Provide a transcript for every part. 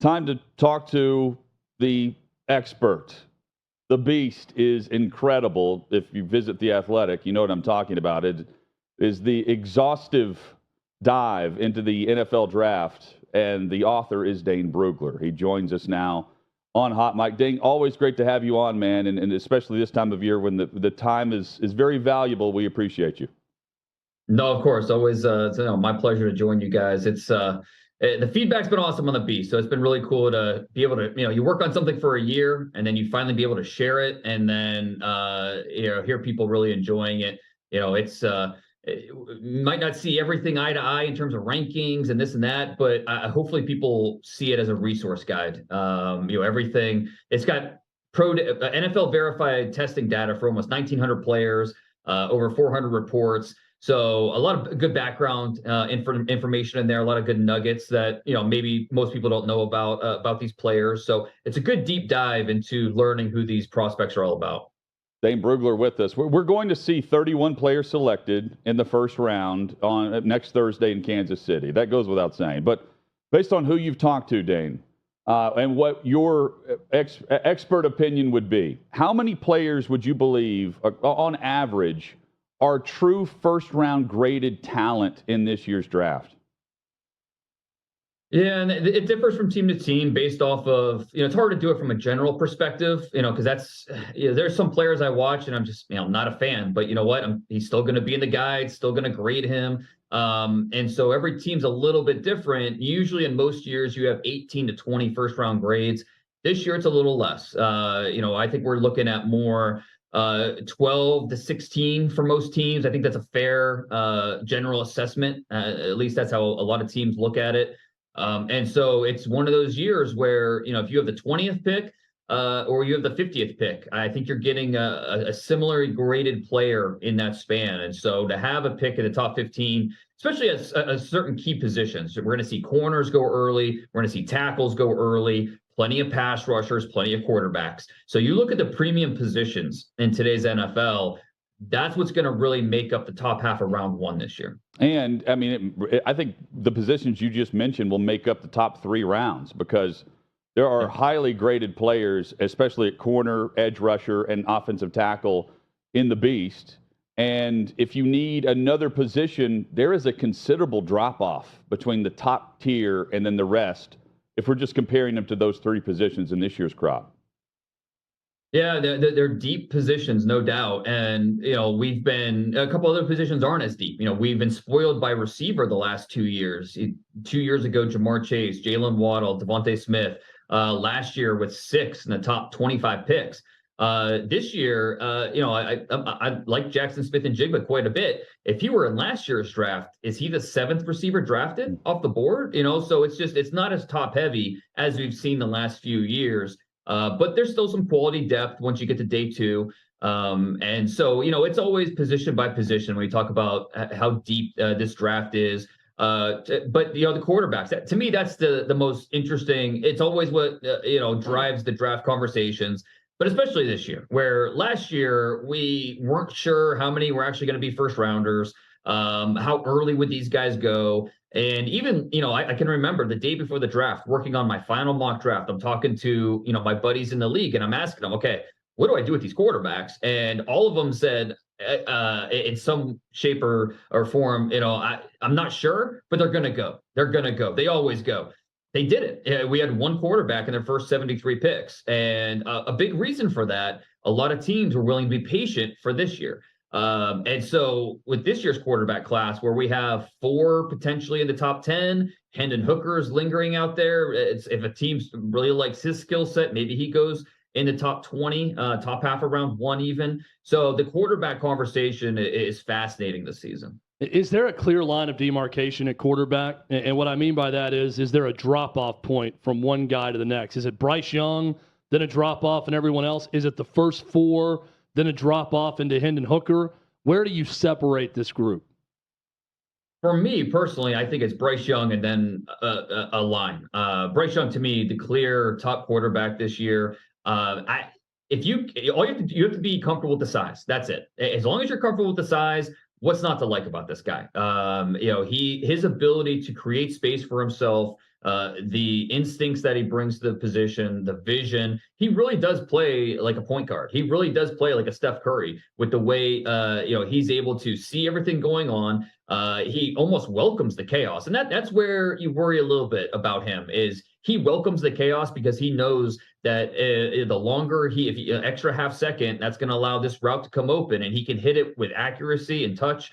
Time to talk to the expert. The beast is incredible. If you visit The Athletic, you know what I'm talking about. It is the exhaustive dive into the NFL draft, and the author is Dane Brugler. He joins us now on Hot Mic. Dane, always great to have you on, man, and especially this time of year when the time is very valuable. We appreciate you. No, of course. Always my pleasure to join you guys. It's the feedback's been awesome on the beast. So it's been really cool to be able to, you work on something for a year and then you finally be able to share it and then hear people really enjoying it. It's might not see everything eye to eye in terms of rankings and this and that, but hopefully people see it as a resource guide. Everything, it's got NFL verified testing data for almost 1,900 players, over 400 reports. So a lot of good background information in there, a lot of good nuggets that maybe most people don't know about these players. So it's a good deep dive into learning who these prospects are all about. Dane Brugler with us. We're going to see 31 players selected in the first round on next Thursday in Kansas City. That goes without saying. But based on who you've talked to, Dane, and what your expert opinion would be, how many players would you believe, on average, are true first-round graded talent in this year's draft? Yeah, and it differs from team to team based off of, it's hard to do it from a general perspective, because that's, there's some players I watch and I'm just, not a fan, but you know what? He's still going to be in the guide, still going to grade him. And so every team's a little bit different. Usually in most years, you have 18 to 20 first-round grades. This year, it's a little less. I think we're looking at more 12 to 16 for most teams. I think that's a fair general assessment. At least that's how a lot of teams look at it. And so it's one of those years where, if you have the 20th pick or you have the 50th pick, I think you're getting a similarly graded player in that span. And so to have a pick in the top 15, especially at certain key positions, we're going to see corners go early. We're going to see tackles go early. Plenty of pass rushers, plenty of quarterbacks. So you look at the premium positions in today's NFL, that's what's going to really make up the top half of round one this year. And, I think the positions you just mentioned will make up the top 3 rounds because there are highly graded players, especially at corner, edge rusher, and offensive tackle in the beast. And if you need another position, there is a considerable drop-off between the top tier and then the rest, if we're just comparing them to those 3 positions in this year's crop. Yeah, they're deep positions, no doubt. And, we've been, a couple other positions aren't as deep. We've been spoiled by receiver the last 2 years. 2 years ago, Jamar Chase, Jalen Waddle, Devontae Smith, last year with 6 in the top 25 picks. This year, I like Jackson Smith-Njigba quite a bit. If he were in last year's draft, is he the 7th receiver drafted off the board? So it's not as top heavy as we've seen the last few years. But there's still some quality depth once you get to day 2. And so, it's always position by position when we talk about how deep this draft is. But the quarterbacks, to me, that's the most interesting. It's always what, drives the draft conversations. But especially this year, where last year we weren't sure how many were actually going to be first rounders, how early would these guys go? And even, I can remember the day before the draft, working on my final mock draft, I'm talking to, my buddies in the league, and I'm asking them, okay, what do I do with these quarterbacks? And all of them said, in some shape or form, I'm not sure, but they're going to go. They're going to go. They always go. They did it. We had one quarterback in their first 73 picks. And a big reason for that, a lot of teams were willing to be patient for this year. And so with this year's quarterback class, where we have 4 potentially in the top 10, Hendon Hooker's lingering out there. If a team really likes his skill set, maybe he goes in the top 20, top half of round 1 even. So the quarterback conversation is fascinating this season. Is there a clear line of demarcation at quarterback? And what I mean by that is there a drop-off point from one guy to the next? Is it Bryce Young, then a drop-off and everyone else? Is it the first 4, then a drop-off into Hendon Hooker? Where do you separate this group? For me personally, I think it's Bryce Young and then a line. Bryce Young, to me, the clear top quarterback this year. You have to be comfortable with the size. That's it. As long as you're comfortable with the size, what's not to like about this guy? His ability to create space for himself, The instincts that he brings to the position, the vision, he really does play like a point guard. He really does play like a Steph Curry with the way, he's able to see everything going on. He almost welcomes the chaos. And that's where you worry a little bit about him is he welcomes the chaos because he knows that the longer if he extra half second, that's going to allow this route to come open and he can hit it with accuracy and touch.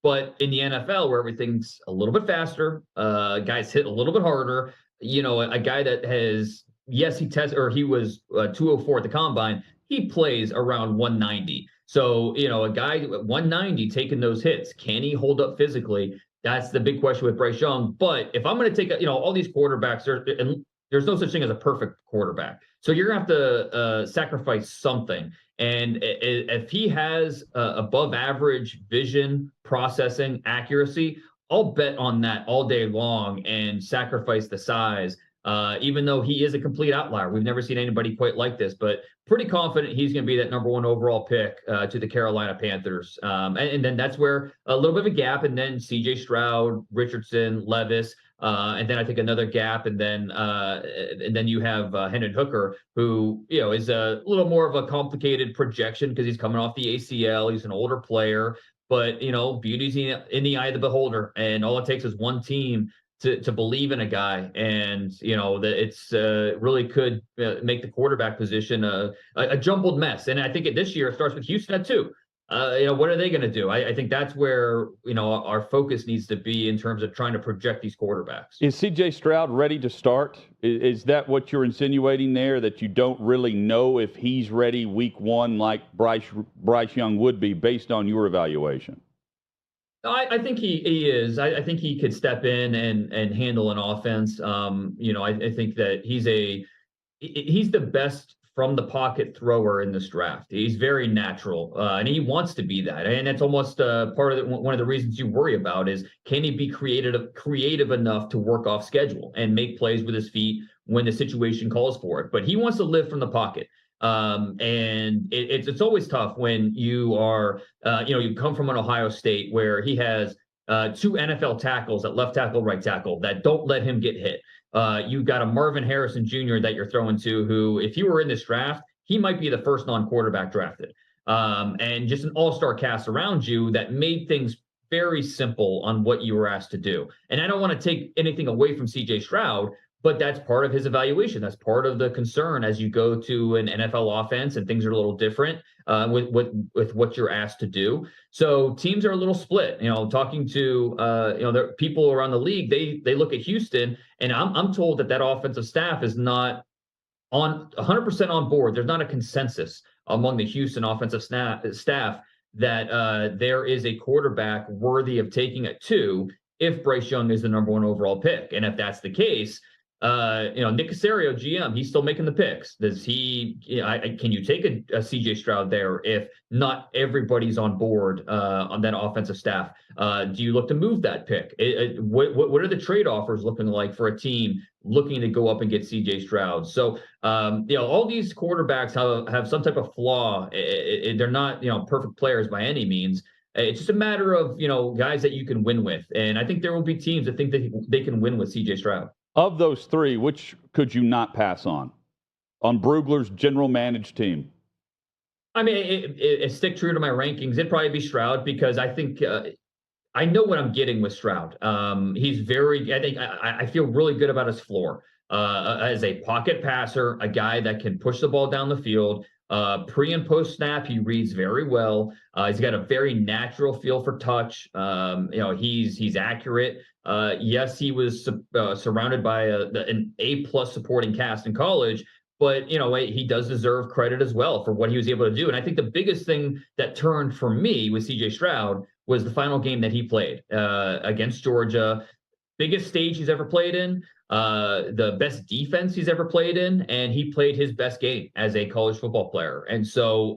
But in the NFL, where everything's a little bit faster, guys hit a little bit harder. A guy that has, yes, he was 204 at the combine. He plays around 190. So, a guy at 190 taking those hits, can he hold up physically? That's the big question with Bryce Young. But if I'm going to take, all these quarterbacks, there's no such thing as a perfect quarterback. So you're going to have to sacrifice something. And if he has above average vision, processing, accuracy, I'll bet on that all day long and sacrifice the size. Even though he is a complete outlier. We've never seen anybody quite like this, but pretty confident he's going to be that number 1 overall pick to the Carolina Panthers. And then that's where a little bit of a gap, and then CJ Stroud, Richardson, Levis, and then I think another gap, and then you have Hendon Hooker, who is a little more of a complicated projection because he's coming off the ACL. He's an older player, but beauty's in the eye of the beholder, and all it takes is one team to believe in a guy, and that it's really could make the quarterback position a jumbled mess. And I think this year it starts with Houston too. What are they going to do? I think that's where our focus needs to be in terms of trying to project these quarterbacks. Is C.J. Stroud ready to start? Is that what you're insinuating there? That you don't really know if he's ready week 1 like Bryce Young would be based on your evaluation? I think he is. I think he could step in and handle an offense. I think that he's the best from the pocket thrower in this draft. He's very natural, and he wants to be that. And that's almost part of one of the reasons you worry about is, can he be creative enough to work off schedule and make plays with his feet when the situation calls for it? But he wants to live from the pocket. And it's always tough when you are, you come from an Ohio State where he has 2 NFL tackles at left tackle, right tackle that don't let him get hit. You've got a Marvin Harrison Jr. that you're throwing to, who, if you were in this draft, he might be the first non-quarterback drafted. And just an all-star cast around you that made things very simple on what you were asked to do. And I don't want to take anything away from CJ Stroud, but that's part of his evaluation. That's part of the concern as you go to an NFL offense and things are a little different with what you're asked to do. So teams are a little split. Talking to there people around the league, they look at Houston, and I'm told that offensive staff is not on 100% on board. There's not a consensus among the Houston offensive staff that there is a quarterback worthy of taking it to if Bryce Young is the number 1 overall pick. And if that's the case, Nick Caserio, GM, he's still making the picks. Does he? Can you take a CJ Stroud there if not everybody's on board on that offensive staff? Do you look to move that pick? What are the trade offers looking like for a team looking to go up and get CJ Stroud? So all these quarterbacks have some type of flaw. They're not perfect players by any means. It's just a matter of guys that you can win with, and I think there will be teams that think that they can win with CJ Stroud. Of those 3, which could you not pass on Brugler's general managed team? I mean, it stick true to my rankings. It'd probably be Shroud because I think I know what I'm getting with Shroud. He's very. I feel really good about his floor as a pocket passer, a guy that can push the ball down the field. Pre and post snap, he reads very well. He's got a very natural feel for touch. He's accurate. Yes, he was surrounded by an A+ supporting cast in college, but he does deserve credit as well for what he was able to do. And I think the biggest thing that turned for me with CJ Stroud was the final game that he played against Georgia. Biggest stage he's ever played in, the best defense he's ever played in, and he played his best game as a college football player. And so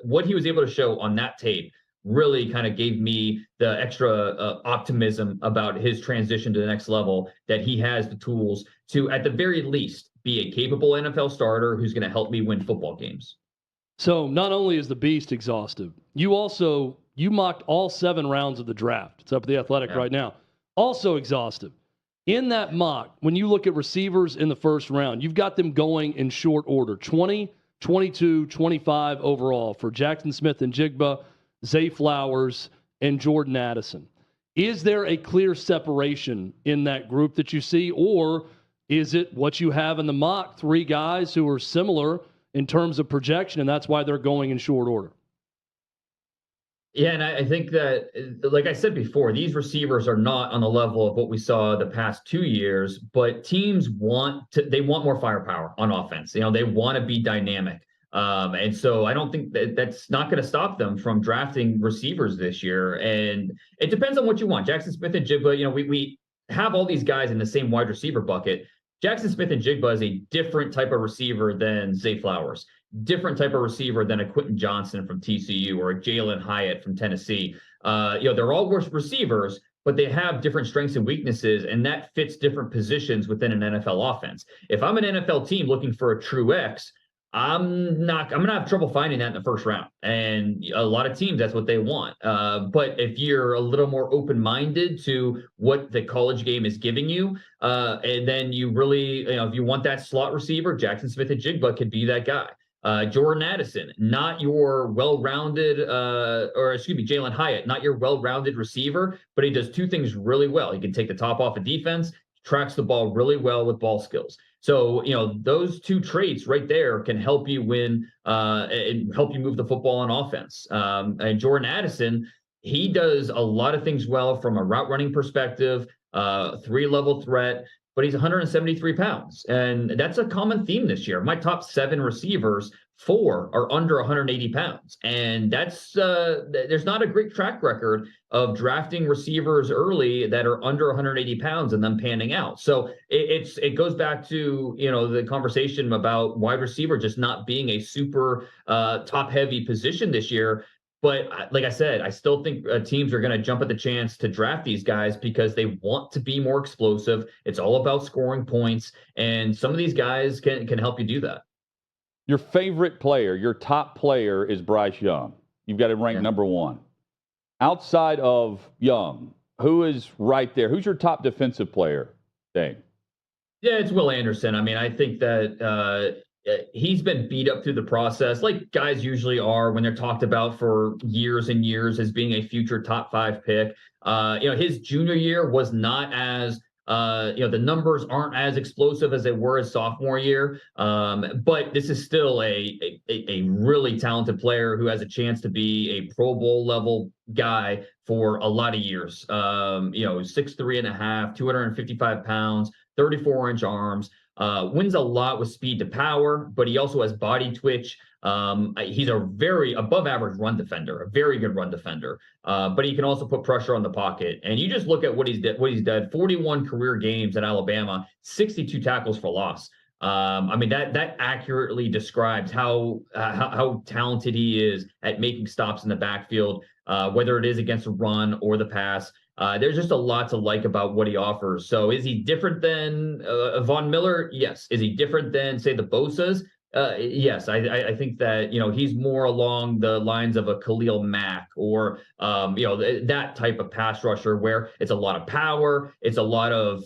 what he was able to show on that tape really kind of gave me the extra optimism about his transition to the next level, that he has the tools to, at the very least, be a capable NFL starter who's going to help me win football games. So not only is the beast exhaustive, you mocked all 7 rounds of the draft. It's up at The Athletic right now. Also exhaustive. In that mock, when you look at receivers in the first round, you've got them going in short order, 20, 22, 25 overall for Jackson Smith and Jigba, Zay Flowers, and Jordan Addison. Is there a clear separation in that group that you see, or is it what you have in the mock, 3 guys who are similar in terms of projection, and that's why they're going in short order? Yeah, and I think that, like I said before, these receivers are not on the level of what we saw the past 2 years, but teams want more firepower on offense. They want to be dynamic. And so I don't think that's not going to stop them from drafting receivers this year. And it depends on what you want. Jackson Smith and Jigba, we have all these guys in the same wide receiver bucket. Jackson Smith and Jigba is a different type of receiver than Zay Flowers, different type of receiver than a Quentin Johnson from TCU or a Jalen Hyatt from Tennessee. They're all receivers, but they have different strengths and weaknesses, and that fits different positions within an NFL offense. If I'm an NFL team looking for a true X, I'm going to have trouble finding that in the first round. And a lot of teams, that's what they want. But if you're a little more open-minded to what the college game is giving you, and then you really, if you want that slot receiver, Jackson Smith and Jigba could be that guy. Jordan Addison, not your well-rounded, Jalen Hyatt, not your well-rounded receiver, but he does 2 things really well. He can take the top off of defense, tracks the ball really well with ball skills. So, those 2 traits right there can help you win and help you move the football on offense. And Jordan Addison, he does a lot of things well from a route running perspective, 3-level threat, but he's 173 pounds. And that's a common theme this year. My top 7 receivers, 4 are under 180 pounds. And that's there's not a great track record of drafting receivers early that are under 180 pounds and then panning out. So it goes back to, the conversation about wide receiver just not being a super top heavy position this year. But like I said, I still think teams are going to jump at the chance to draft these guys because they want to be more explosive. It's all about scoring points, and some of these guys can help you do that. Your favorite player, your top player is Bryce Young. You've got him ranked number 1. Outside of Young, who is right there? Who's your top defensive player, Dane? Yeah, it's Will Anderson. I mean, I think that he's been beat up through the process, like guys usually are when they're talked about for years and years as being a future top 5 pick. His junior year was not as the numbers aren't as explosive as they were his sophomore year. But this is still a really talented player who has a chance to be a Pro Bowl level guy for a lot of years. 6'3.5", 255 pounds, 34-inch arms. Wins a lot with speed to power, but he also has body twitch. He's a very above average run defender, a very good run defender. But he can also put pressure on the pocket. And you just look at what he's done, 41 career games at Alabama, 62 tackles for loss. That accurately describes how talented he is at making stops in the backfield, whether it is against the run or the pass. There's just a lot to like about what he offers. So is he different than Von Miller? Yes. Is he different than, say, the Bosas? Yes. I think that, he's more along the lines of a Khalil Mack or, that type of pass rusher where it's a lot of power. It's a lot of,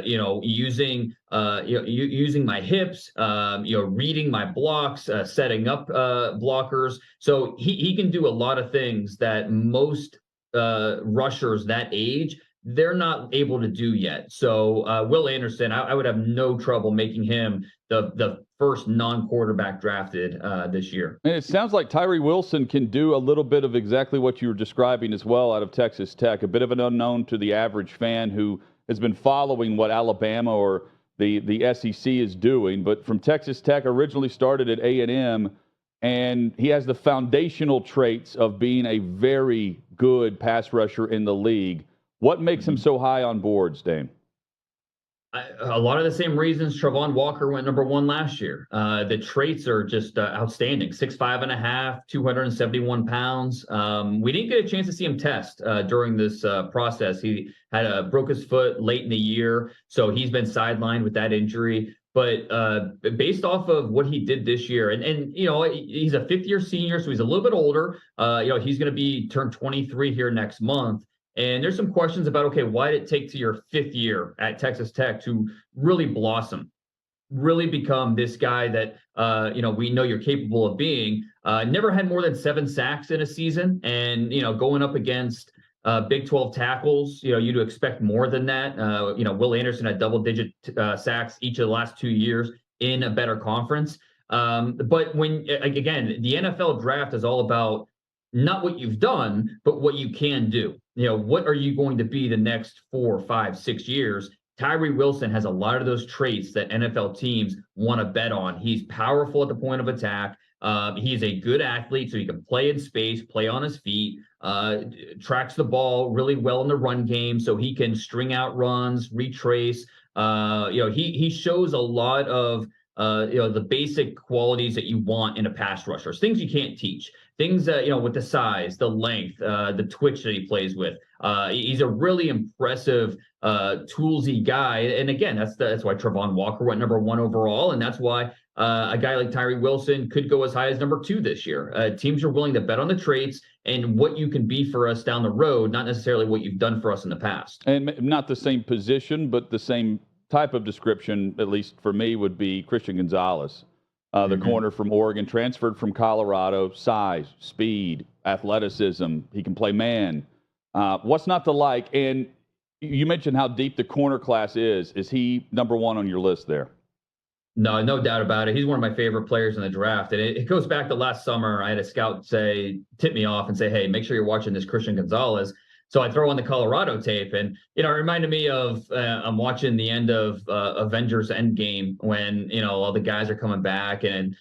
using my hips, reading my blocks, setting up blockers. So he can do a lot of things that most rushers that age, they're not able to do yet. So Will Anderson, I would have no trouble making him the first non-quarterback drafted this year. And it sounds like Tyree Wilson can do a little bit of exactly what you were describing as well out of Texas Tech, a bit of an unknown to the average fan who has been following what Alabama or the SEC is doing. But from Texas Tech, originally started at A&M, and he has the foundational traits of being a very good pass rusher in the league. What makes him so high on boards, Dane? A lot of the same reasons Travon Walker went number 1 last year. The traits are just outstanding. 6'5.5", 271 pounds. We didn't get a chance to see him test during this process. He broke his foot late in the year, so he's been sidelined with that injury. But based off of what he did this year, and he's a 5th-year senior, so he's a little bit older. He's going to be turned 23 here next month. And there's some questions about, okay, why did it take to your 5th year at Texas Tech to really blossom, really become this guy that we know you're capable of being? Never had more than 7 sacks in a season, and going up against Big 12 tackles, you'd expect more than that. Will Anderson had double-digit sacks each of the last 2 years in a better conference. But again, the NFL draft is all about not what you've done, but what you can do. What are you going to be the next 4, 5, 6 years? Tyree Wilson has a lot of those traits that NFL teams want to bet on. He's powerful at the point of attack. He's a good athlete, so he can play in space, play on his feet, tracks the ball really well in the run game, so he can string out runs, retrace. He shows a lot of the basic qualities that you want in a pass rusher, things you can't teach. Things that, with the size, the length, the twitch that he plays with. He's a really impressive, toolsy guy. And again, that's why Travon Walker went number 1 overall. And that's why a guy like Tyree Wilson could go as high as number 2 this year. Teams are willing to bet on the traits and what you can be for us down the road, not necessarily what you've done for us in the past. And not the same position, but the same type of description, at least for me, would be Christian Gonzalez. The corner from Oregon, transferred from Colorado, size, speed, athleticism. He can play man. What's not to like? And you mentioned how deep the corner class is. Is he number 1 on your list there? No doubt about it. He's one of my favorite players in the draft. And it goes back to last summer. I had a scout tip me off and say, hey, make sure you're watching this Christian Gonzalez. So I throw on the Colorado tape, and it reminded me of I'm watching the end of Avengers Endgame when all the guys are coming back, and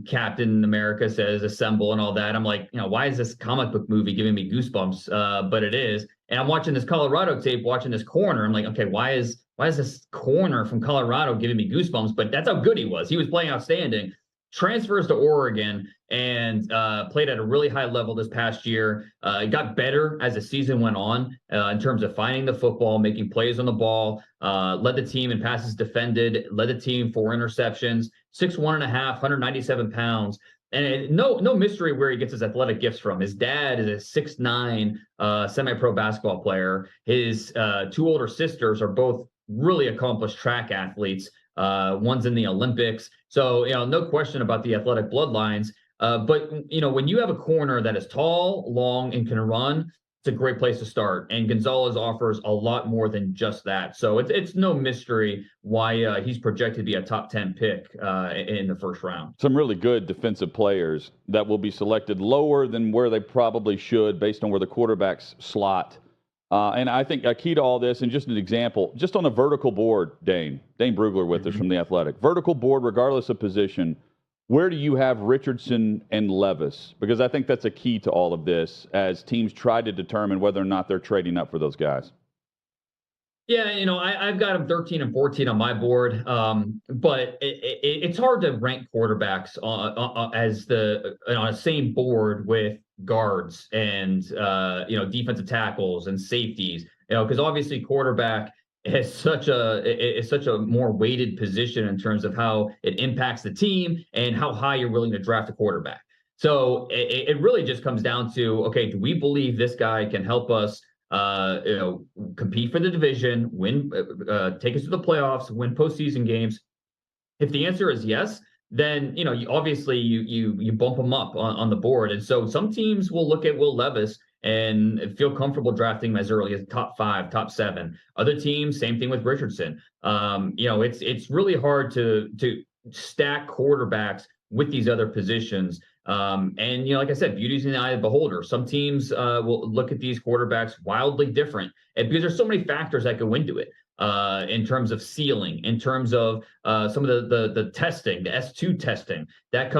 Captain America says assemble and all that. I'm like, why is this comic book movie giving me goosebumps? But it is, and I'm watching this Colorado tape, watching this corner. I'm like, okay, why is this corner from Colorado giving me goosebumps? But that's how good he was. He was playing outstanding. Transfers to Oregon and played at a really high level this past year. He got better as the season went on in terms of finding the football, making plays on the ball, led the team in passes defended, led the team 4 interceptions, 6'1.5", 197 pounds. And no mystery where he gets his athletic gifts from. His dad is a 6'9" semi-pro basketball player. His 2 older sisters are both really accomplished track athletes. One's in the Olympics. So, no question about the athletic bloodlines. But, when you have a corner that is tall, long, and can run, it's a great place to start. And Gonzalez offers a lot more than just that. So it's no mystery why he's projected to be a top 10 pick in the first round. Some really good defensive players that will be selected lower than where they probably should based on where the quarterbacks slot. And I think a key to all this, and just an example, just on a vertical board, Dane Brugler with us from The Athletic. Vertical board, regardless of position, where do you have Richardson and Levis? Because I think that's a key to all of this as teams try to determine whether or not they're trading up for those guys. Yeah, I've got them 13 and 14 on my board, but it's hard to rank quarterbacks on a same board with guards and defensive tackles and safeties. Because obviously quarterback is such a more weighted position in terms of how it impacts the team and how high you're willing to draft a quarterback. So it really just comes down to, okay, do we believe this guy can help us compete for the division, win, take us to the playoffs, win postseason games? If the answer is yes, then you obviously you bump them up on the board. And so some teams will look at Will Levis and feel comfortable drafting him as early as top 5, top 7. Other teams, same thing with Richardson. It's really hard to stack quarterbacks with these other positions. And like I said, beauty's in the eye of the beholder. Some teams will look at these quarterbacks wildly different, and because there's so many factors that go into it. In terms of ceiling, in terms of some of the testing, the S2 testing that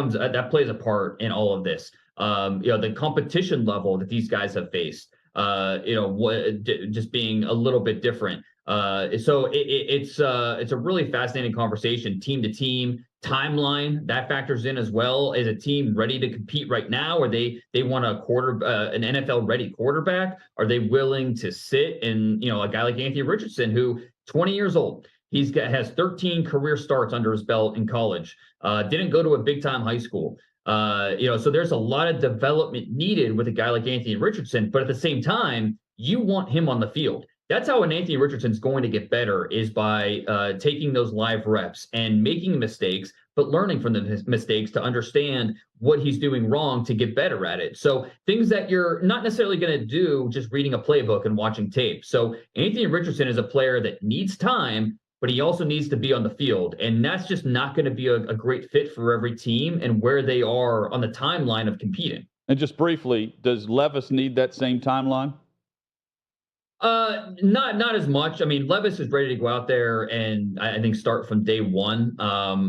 plays a part in all of this. The competition level that these guys have faced, just being a little bit different. So it's a really fascinating conversation, team to team. Timeline that factors in as well. Is a team ready to compete right now, or they want an NFL ready quarterback? Are they willing to sit in a guy like Anthony Richardson, who 20 years old, has 13 career starts under his belt in college, didn't go to a big time high school, so there's a lot of development needed with a guy like Anthony Richardson. But at the same time, you want him on the field. That's how an Anthony Richardson's going to get better, is by taking those live reps and making mistakes, but learning from the mistakes to understand what he's doing wrong to get better at it. So things that you're not necessarily going to do just reading a playbook and watching tape. So Anthony Richardson is a player that needs time, but he also needs to be on the field. And that's just not going to be a great fit for every team and where they are on the timeline of competing. And just briefly, does Levis need that same timeline? Not as much. I mean, Levis is ready to go out there and I think start from day one.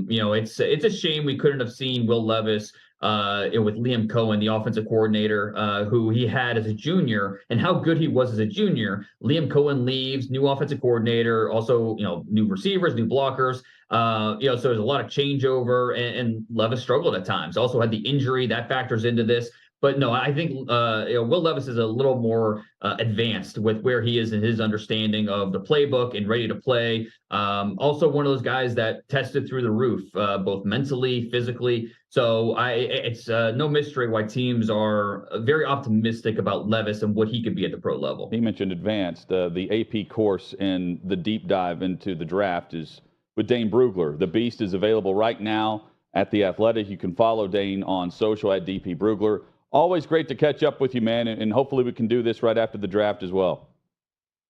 It's a shame we couldn't have seen Will Levis with Liam Cohen, the offensive coordinator, who he had as a junior, and how good he was as a junior. Liam Cohen leaves, new offensive coordinator, also, new receivers, new blockers. So there's a lot of changeover, and Levis struggled at times. Also had the injury that factors into this. But no, I think Will Levis is a little more advanced with where he is in his understanding of the playbook and ready to play. Also, one of those guys that tested through the roof, both mentally, physically. So it's no mystery why teams are very optimistic about Levis and what he could be at the pro level. He mentioned advanced. The AP course and the deep dive into the draft is with Dane Brugler. The Beast is available right now at The Athletic. You can follow Dane on social at DP Brugler. Always great to catch up with you, man, and hopefully we can do this right after the draft as well.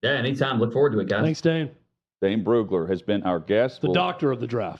Yeah, anytime. Look forward to it, guys. Thanks, Dane. Dane Brugler has been our guest. The doctor of the draft.